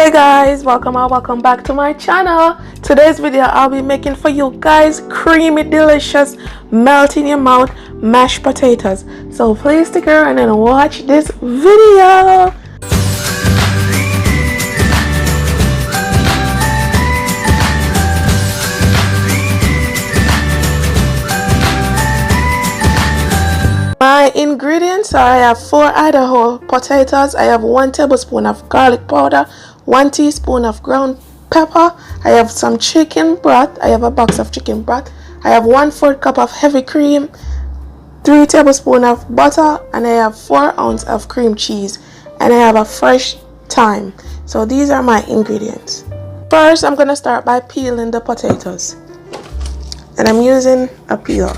Hey guys, welcome or welcome back to my channel. Today's video I'll be making for you guys creamy, delicious, melt in your mouth mashed potatoes. So please stick around and watch this video. My ingredients are: I have 4 Idaho potatoes, I have 1 tablespoon of garlic powder, 1 teaspoon of ground pepper, I have some chicken broth, I have a box of chicken broth, I have 1/4 cup of heavy cream, 3 tablespoons of butter, and I have 4 ounces of cream cheese, and I have a fresh thyme. So these are my ingredients. First, I'm going to start by peeling the potatoes, and I'm using a peeler.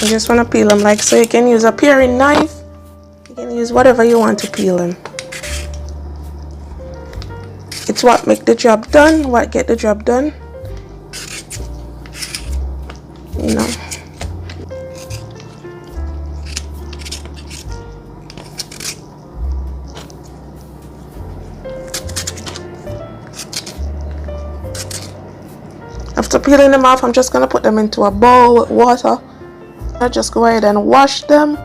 You just want to peel them like so. You can use a paring knife, you can use whatever you want to peel them. It's what make the job done, what get the job done, you know. After peeling them off, I'm just going to put them into a bowl with water. I'll just go ahead and wash them.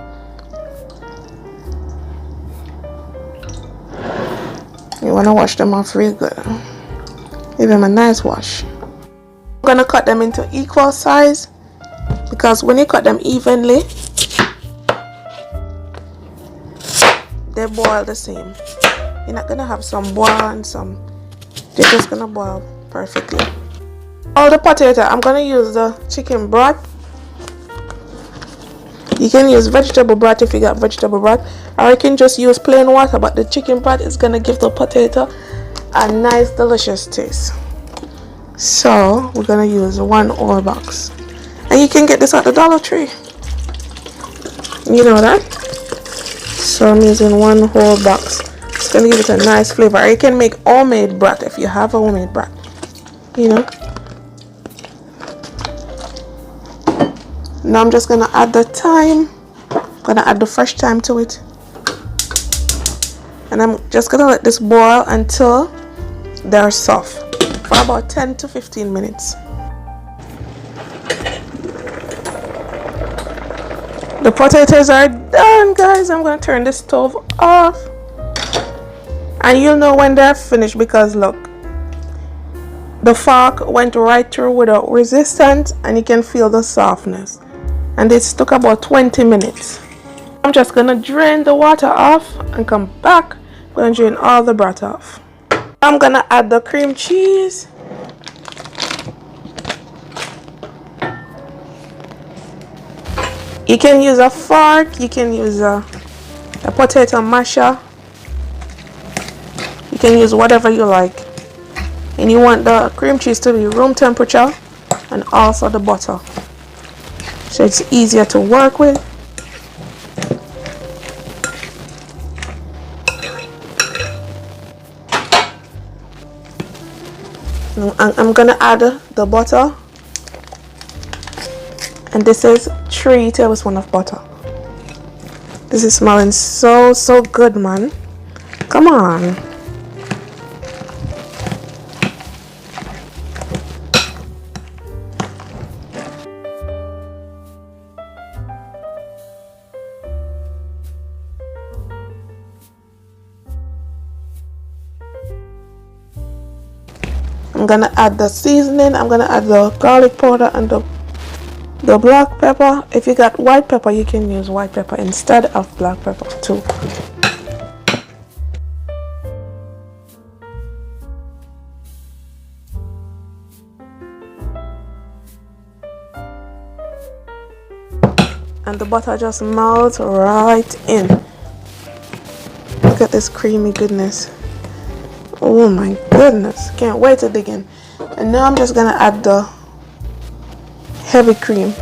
You want to wash them off real good. Give them a nice wash. I'm going to cut them into equal size, because when you cut them evenly, they boil the same. You're not going to have some boil and some. They're just going to boil perfectly. All the potato, I'm going to use the chicken broth. You can use vegetable broth if you got vegetable broth, or you can just use plain water, but the chicken broth is going to give the potato a nice delicious taste. So we're going to use 1 whole box, and you can get this at the Dollar Tree, you know that. So I'm using 1 whole box. It's going to give it a nice flavor. Or you can make homemade broth if you have a homemade broth, you know. Now I'm just going to add the thyme. I'm going to add the fresh thyme to it. And I'm just going to let this boil until they're soft for about 10 to 15 minutes. The potatoes are done, guys. I'm going to turn the stove off. And you'll know when they're finished, because look, the fork went right through without resistance, and you can feel the softness. And this took about 20 minutes. I'm just gonna drain the water off and come back. I'm gonna drain all the broth off. I'm gonna add the cream cheese. You can use a fork, you can use a potato masher, you can use whatever you like. And you want the cream cheese to be room temperature, and also the butter, so it's easier to work with. I'm gonna add the butter, and this is 3 tablespoons of butter. This is smelling so good, man. Come on. I'm gonna add the seasoning. I'm gonna add the garlic powder and the black pepper. If you got white pepper, you can use white pepper instead of black pepper too. And the butter just melts right in. Look at this creamy goodness. Oh my goodness, can't wait to dig in. And now I'm just gonna add the heavy cream.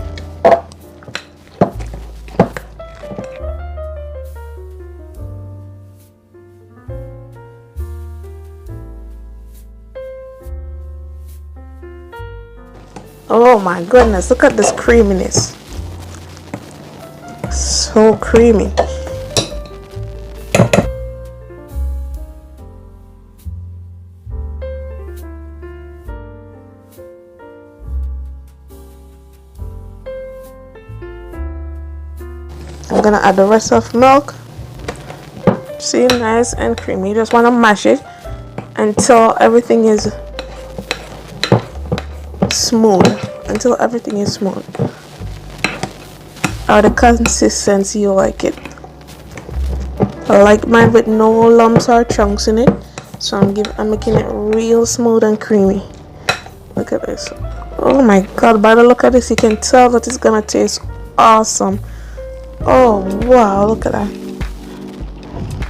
Oh my goodness, look at this creaminess. So creamy. I'm gonna add the rest of milk. See, nice and creamy. You just want to mash it until everything is smooth. Until everything is smooth. Or the consistency you like it. I like mine with no lumps or chunks in it. So I'm making it real smooth and creamy. Look at this. Oh my god, by the look at this, you can tell that it's gonna taste awesome. Oh wow, look at that.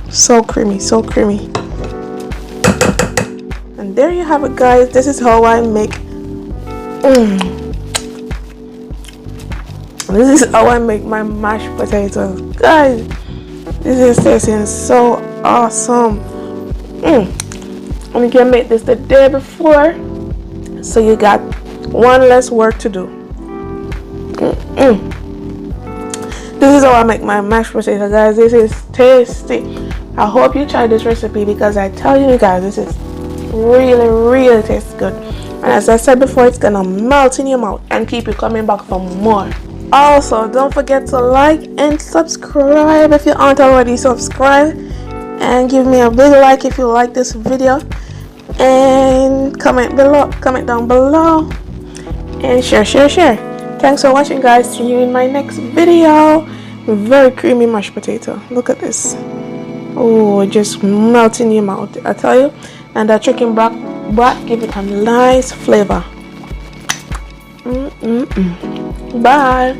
So creamy, so creamy. And there you have it, guys. This is how I make This is how I make my mashed potatoes. Guys, this is tasting so awesome. And you can make this the day before, so you got one less work to do. This is how I make my mashed potato, guys. This is tasty. I hope you try this recipe, because I tell you guys, this is really tastes good. And as I said before, it's gonna melt in your mouth and keep you coming back for more. Also, don't forget to like and subscribe if you aren't already subscribed, and give me a big like if you like this video, and comment down below, and share. Thanks for watching, guys. See you in my next video. Very creamy mashed potato. Look at this. Oh, it just melts in your mouth, I tell you. And the chicken broth give it a nice flavor. Bye.